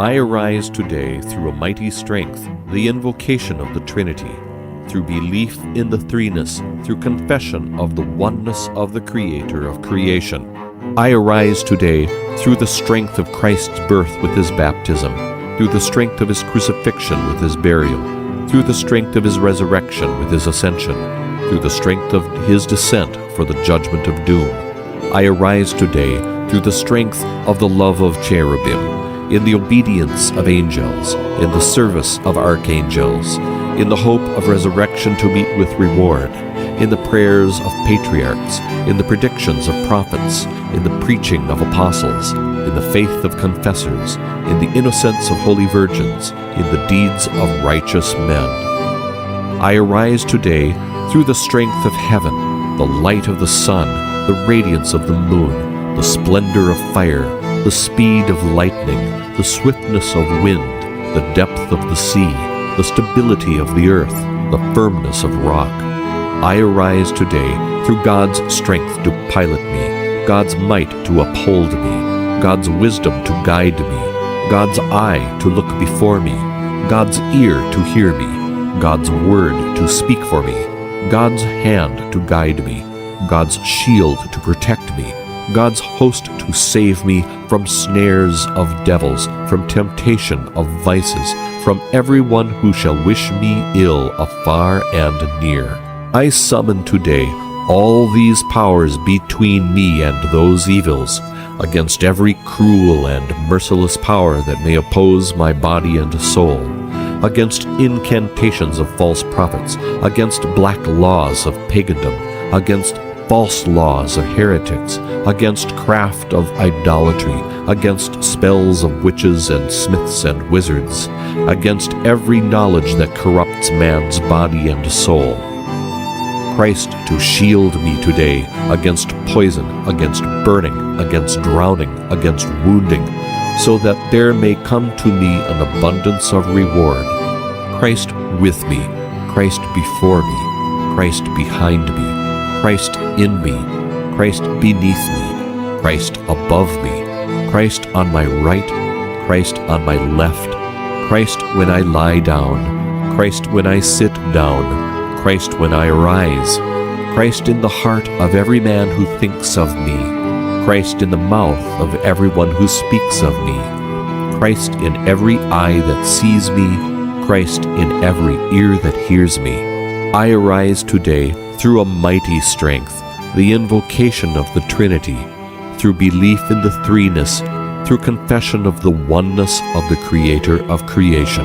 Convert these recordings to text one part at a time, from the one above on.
I arise today through a mighty strength, the invocation of the Trinity, through belief in the threeness, through confession of the oneness of the Creator of creation. I arise today through the strength of Christ's birth with his baptism, through the strength of his crucifixion with his burial, through the strength of his resurrection with his ascension, through the strength of his descent for the judgment of doom. I arise today through the strength of the love of cherubim, in the obedience of angels, in the service of archangels, in the hope of resurrection to meet with reward, in the prayers of patriarchs, in the predictions of prophets, in the preaching of apostles, in the faith of confessors, in the innocence of holy virgins, in the deeds of righteous men. I arise today through the strength of heaven, the light of the sun, the radiance of the moon, the splendor of fire, the speed of lightning, the swiftness of wind, the depth of the sea, the stability of the earth, the firmness of rock. I arise today through God's strength to pilot me, God's might to uphold me, God's wisdom to guide me, God's eye to look before me, God's ear to hear me, God's word to speak for me, God's hand to guide me, God's shield to protect me, God's host to save me from snares of devils, from temptation of vices, from everyone who shall wish me ill afar and near. I summon today all these powers between me and those evils, against every cruel and merciless power that may oppose my body and soul, against incantations of false prophets, against black laws of pagandom, against false laws of heretics, against craft of idolatry, against spells of witches and smiths and wizards, against every knowledge that corrupts man's body and soul. Christ to shield me today against poison, against burning, against drowning, against wounding, so that there may come to me an abundance of reward. Christ with me, Christ before me, Christ behind me, Christ in me, Christ beneath me, Christ above me, Christ on my right, Christ on my left, Christ when I lie down, Christ when I sit down, Christ when I arise, Christ in the heart of every man who thinks of me, Christ in the mouth of everyone who speaks of me, Christ in every eye that sees me, Christ in every ear that hears me. I arise today through a mighty strength, the invocation of the Trinity, through belief in the threeness, through confession of the oneness of the Creator of creation.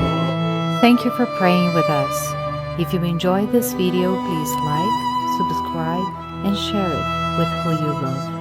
Thank you for praying with us. If you enjoyed this video, please like, subscribe, and share it with who you love.